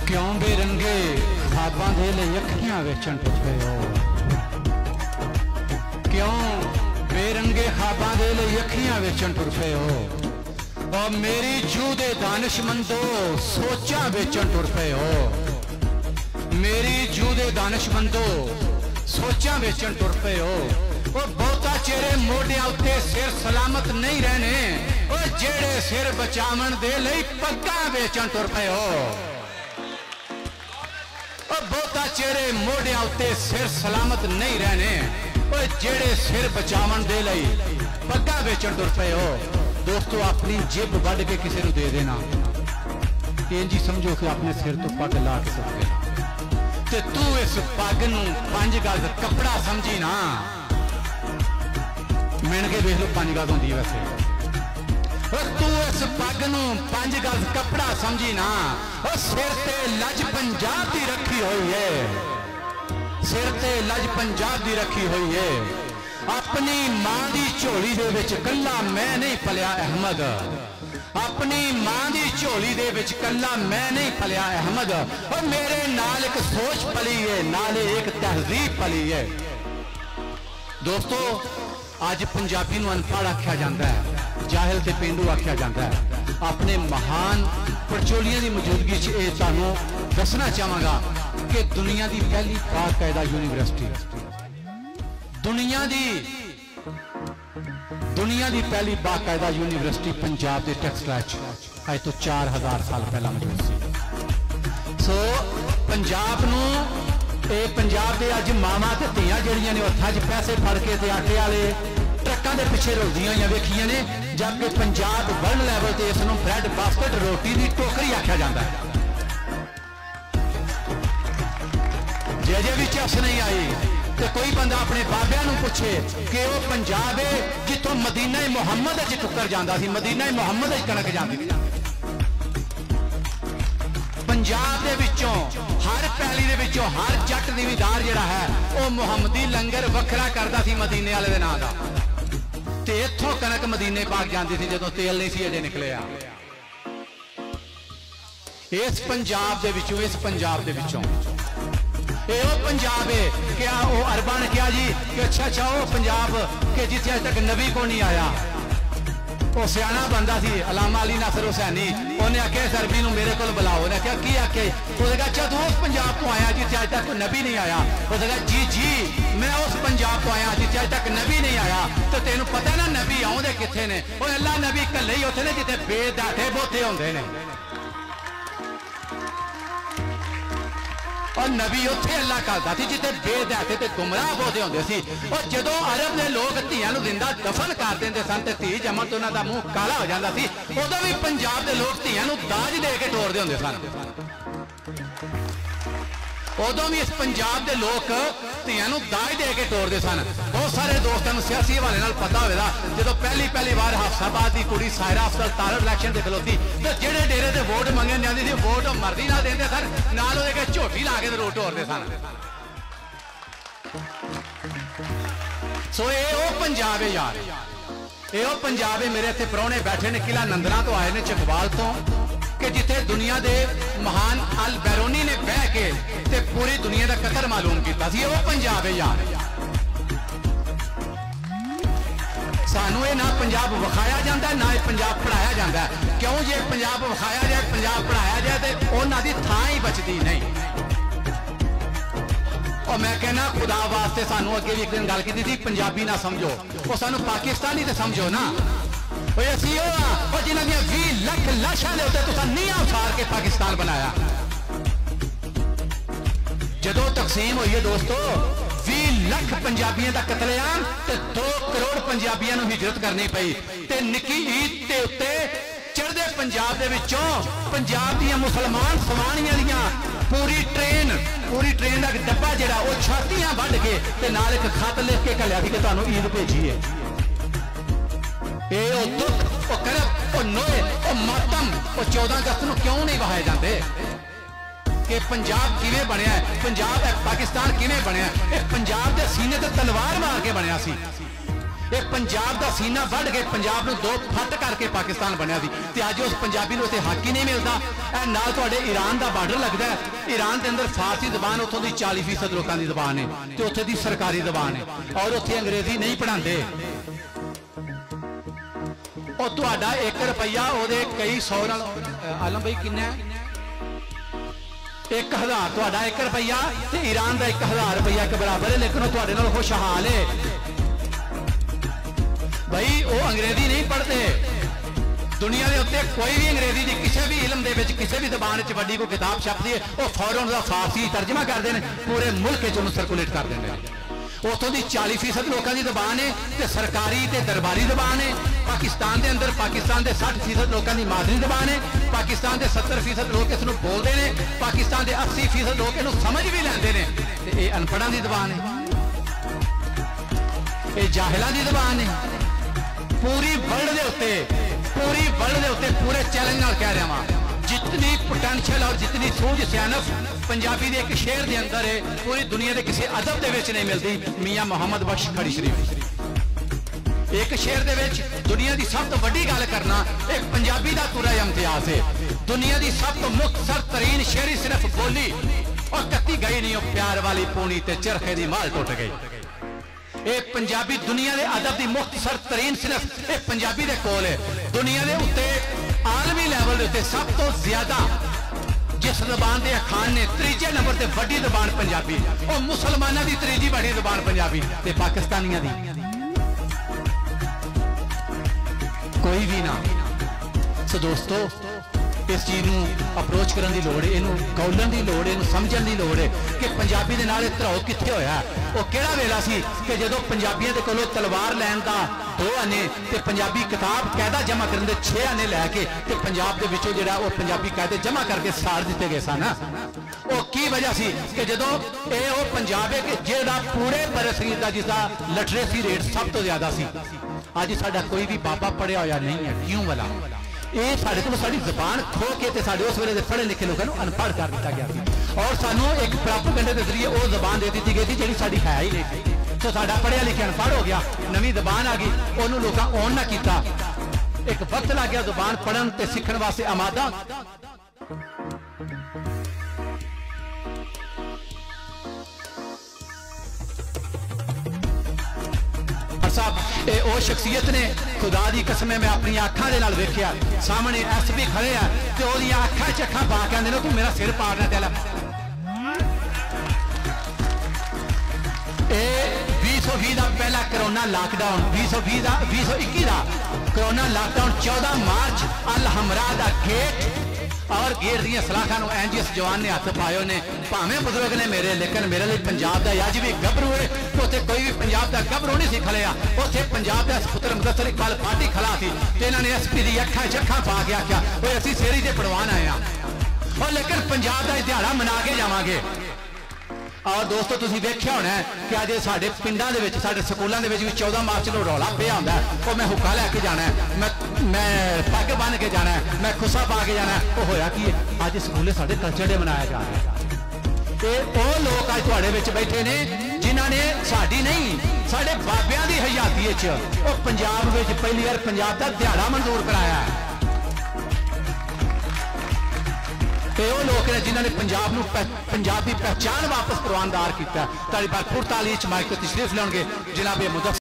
क्यों बेरंगे ख्वाबां दे लई अखियां वेचण टुर पे हो, क्यों बेरंगे ख्वाबां दे लई अखियां वेचण टुर पे हो। और मेरी जू दे दानिशमंदो सोचा वेचण टुर पे हो, मेरी जू दे दानिशमंदो सोचा वेचण टुर पे हो। और बहुता चेहरे मोढियां उत्ते सिर सलामत नहीं रहने, और जेड़े सिर बचावन दे लई पग्गां वेचण टुर पे हो। और बहुता चेहरे मोढियां उत्ते सिर सलामत नहीं रहने, और जेड़े सिर बचावन दे लई पग्गां वेचण टुर पे हो। दोस्तों अपनी जिब वढ़ के किसी को दे देना, इंज समझो कि अपने सिर तो पग ला के सुट गया, ते तू इस पग नूं 5 गज कपड़ा समझी ना। मिण के देख लो 5 गज होंदी वैसे, और तू इस पग नूं 5 गज कपड़ा समझी ना। और सिर ते लज पंजाब दी रखी हुई है, सिर ते लज पंजाब दी रखी हुई है। अपनी मां दी झोली दे विच कल्ला मैं नहीं पलिया अहमद, अपनी मां दी झोली दे विच कल्ला मैं नहीं पलिया अहमद। और मेरे नाल एक सोच पली है, नाले एक तहजीब पली है। दोस्तों अज पंजाबी नूं अनपढ़ आख्या जाता है, जाहिल ते पेंडू आख्या जाता है। अपने महान पड़चोलियां की मौजूदगी च ये तुहानूं दसना चाहांगा कि दुनिया की पहली बाकायदा यूनिवर्सिटी, दुनिया की पहली बाकायदा यूनिवर्सिटी पंजाब के टेक्सटाइल अज तो 4000 साल पहला मौजूद सी। सो पंजाब नूं पंजाब के अज मावां ते धीआं जिहड़ियां ने हत्थां 'च पैसे फड़ के ते आटे वाले ट्रकों के पिछे रुलदियां होईयां वेखियां ने, जबकि पंजाब वर्ल्ड लैवल ते इस नूं ब्रैड बास्केट रोटी की टोकरी आख्या जाता है। जे भी चस नहीं आई तो कोई बंदा अपने बाबिया नूं पूछे कि वह पंजाब है जिथों मदीना मुहम्मद च टुकर जाता सी, मदीना मुहम्मद च कणक जाती थी। पंजाब दे विचों हर पैली दे विचों हर जट जिमीदार जिहड़ा है वह मुहम्मदी लंगर वखरा करता सी मदीने वाले दे नां दा, ते इत्थों कणक मदीने पाक जाती थी जदों तेल नहीं सी अजे निकलिया। इस पंजाब दे विचों, इस पंजाब दे विचों ये पंजाब है क्या वो अरबा ने कहा जी कि अच्छा वो पंजाब के जिथे अज तक नबी को नहीं आया। वो सियाना बंदा सी अलामा अली नासर हुसैनी, उन्हें आख्या इस अरबी नूं मेरे को बुलाओ। उन्हें क्या की आखे, उसने कहा अच्छा तू उस पंजाब तो आया जिथे अज तक नबी नहीं आया। उसने कहा जी जी मैं उस पंजाब तो आया जिथे अज तक नबी नहीं आया। तो तेनों पता ना नबी आउंदे किथे ने? और अल्लाह नबी कल्ले ही उत्थे ने जिथे बेदाठे बोते होंदे ने, और नबी उत्थे अल्लाह करदा सी जिथे बेदाठे ते गुमराह बोते होंदे सी। और जदों अरब दे लोग धीआं नूं जिंदा दफन कर दिंदे सन ते धी जमन तो उन्हां दा मूंह काला हो जांदा सी, उदों भी पंजाब दे लोग धीआं नूं दाज दे के टोरदे होंदे सन। उदों भी इस पंजाब के लोग धीआं नूं दाज दे के टोरदे सन। बहुत सारे दोस्तों सियासी हवाले नाल पता होवेगा, जदों पहली बार हफ्साबाद की कुड़ी सायरा अफजल तारड़ इलैक्शन ते खलोती तो जेड़े डेरे ते वोट मंगन जांदी सी वोट मर्जी नाल देंदे सन, नाल ओहदे झोटी ला के रोट टोरदे सन। सो ये वो पंजाब है यार, ये वो पंजाब है। मेरे इत्थे प्राहुणे बैठे ने किला नंदना तो आए ने चकवाल तो, कि जिथे दुनिया के महान अल बैरोनी ने बह के ते पूरी दुनिया का कतर मालूम किया। वो पंजाब है यार। सानू ये ना पंजाब विखाया जाता है ना पंजाब पढ़ाया जाता है। क्यों जे पंजाब विखाया जाए पंजाब पढ़ाया जाए तो उन्हों की थां ही बचती नहीं। और मैं कहना खुदा वास्ते सानू अगे भी एक दिन गल की थी, पंजाबी ना समझो वो सानू पाकिस्तानी तो समझो ना। जिन्हों 20 लाख लाशा के उत्ते नींह उसार के पाकिस्तान बनाया। जदों तकसीम हुई है दोस्तों 20 लाख पंजाबियों का कतलेआम ते 2 करोड़ पंजाबियों को हिजरत करनी पई। ते निकी ईद के उत्ते चढ़दे पंजाब दे विचों पंजाब दीयां मुसलमान सवाणियां दियां पूरी ट्रेन का डब्बा जिहड़ा वो छातियां वढ़ के ते नाल एक खत लिख के घल्लिया कि तुहानूं ईद भेजी है। ये दुख वो करब वो नोए वो मातम वो 14 अगस्त को क्यों नहीं वहाए जाते कि पंजाब किवें बनया है, पंजाब पाकिस्तान किवें बनया है। पंजाब के सीने ते तलवार मार के बनया सी। ये पंजाब का सीना वढ़ के पंजाब नूं दो फट करके पाकिस्तान बनया सी ते अज उस पंजाबी नूं इत्थे हक ही नहीं मिलता। नाल तुहाडे ईरान का बार्डर लगता है, ईरान के अंदर फारसी जबान उत्थों की 40% लोगों की जबान है तो उत्थे दी सरकारी जबान है और उत्थे अंग्रेजी नहीं पढ़ाते। और तुहाडा 1 रुपया ओहदे कई 100 नाल आलम भाई किन्ना 1000 तुहाडा 1 रुपया ते ईरान का 1000 रुपया के बराबर है, लेकिन तुहाडे नाल खुशहाल है भाई। वो अंग्रेजी नहीं पढ़ते, दुनिया के उत्ते कोई भी अंग्रेजी की किसी भी इलम के किसी भी जबान वड्डी कोई किताब छपती है वो फौरन उसका फारसी तर्जमा करते हैं, पूरे मुल्क सर्कुलेट कर देंगे। उतों की 40% लोगों की जबान है तो सरकारी ते दरबारी जबान है। पाकिस्तान के अंदर पाकिस्तान के 60% लोगों की मादरी जबान है, पाकिस्तान के 70% लोग इस बोलते हैं, पाकिस्तान के 80% लोग इस समझ भी लेंगे ने। ये अनपढ़ों की जबान है, ये जाहिलों की जबान है। पूरी वर्ल्ड के उत्ते पूरे चैलेंज नाल कह रहा वहाँ जितनी पोटेंशियल और जितनी सूझ सियानत पंजाबी के एक शेर के अंदर है पूरी दुनिया के किसी अदब के विच नहीं मिलती। मियाँ मुहम्मद बख्श खड़ी शरीफ एक शेर के विच दुनिया की सब तो वड्डी गल करना एक पंजाबी का पूरा इम्तियाज है। दुनिया की सब तो मुख्तसर तरीन शेरी सिर्फ बोली और कत्ती गई नहीं, प्यार वाली पूनी ते चरखे की माल टुट गई। एक पंजाबी दुनिया के अदब की मुख्तसर तरीन सिर्फ एक पंजाबी के कोल है। दुनिया के उत्ते आलमी लैवल के उत्ते सब तो ज्यादा जिस जबान के अखान ने 3जे नंबर से वड्डी जबान पंजाबी और मुसलमानों की 3जी बड़ी जबान पंजाबी ते पाकिस्तानियों की कोई भी ना। सो दोस्तों इस चीज़ को अप्रोच करने की लोड़ है, इनू गौलन की लोड़ है, इनू समझण की लोड़ है कि पंजाबी के नाल धराव कित्थे होया। वो केड़ा वेला सी कि जदों पंजाबियों के कोलों तलवार लैन का 2 आने ते पंजाबी किताब कायदा जमा करने दे 6 आने लैके ते पंजाब दे विचों जिहड़ा वो पंजाबी कायदे जमा करके साड़ दिते गए सन। वो की वजह सी कि जदों ये वो पंजाब है कि जिहड़ा पूरे बरसगीर दा जिसदा लिटरेसी रेट सब तो ज्यादा सी। अज साडा कोई भी बाबा पढ़िया होया नहीं है, क्यों वाला ये साढ़े को साड़ी जबान खो के ते साढ़े उस वेले पढ़े लिखे लोगों को अनपढ़ कर दिया गया थी और सानू एक प्रोपेगेंडा के जरिए वो जबान दे दी गई थी जी साड़ी है ही नहीं थी। तो साडा पढ़िया लिखिया अनपढ़ हो गया, नवी जबान आ गई, उन्होंने लोग ऑन ना किया, एक वक्त लग गया जबान पढ़न ते सीखण वास्ते आमादा। साहब ये वो शख्सियत ने खुदा की कसम मैं अपनी अखा के नाल वेखिया सामने SP खड़े है तो ओदियां अखा च अखा पा के आंदे ने तू मेरा सिर पाड़ना चल। ये 2020 का पहला कोरोना लॉकडाउन 2021 का कोरोना लॉकडाउन 14 मार्च अल हमरा का गेट और गेट दी सलाखा एनजीएस जवान ने हथ पाए ने भावें बुजुर्ग ने मेरे, लेकिन मेरे लिए पंजाब का अज भी गभरू है। उत्थे कोई भी पंजाब का गभरू नहीं सी खड़िया, उत्थे पंजाब का पुत्र मुदस्सर इकबाल पार्टी खड़ा थी तो इन्होंने SP की अखा चखा पा के आख्या वो असीं सेरी से पढ़वान आए हैं और लेकिन पंजाब का दिहाड़ा मना के जावांगे। और दोस्तों तुसीं वेख्या होना है कि अज साडे पिंडां दे विच साडे स्कूलों के भी 14 मार्च को रौला पिया होंदा है वो मैं हुक्का लैके जाना है, मैं पग बन के जाना है, मैं खुसा पा के जाना है। वो होया कि अज स्कूले साडे कल्चर डे मनाया जा रहा है। ते वो लोग अज तुहाडे विच बैठे ने जिन्हां ने साडी नहीं साडे बाबियां दी हयाती च वो पंजाब विच पहली बार पंजाब का दिहाड़ा मंजूर कराया है। वो लोग ने जिन्होंने पंजाब पंजाब की पहचान वापस करवानदार किया। भरपूर ताली माइक तशरीफ लाउणगे जनाब मुदस्सिर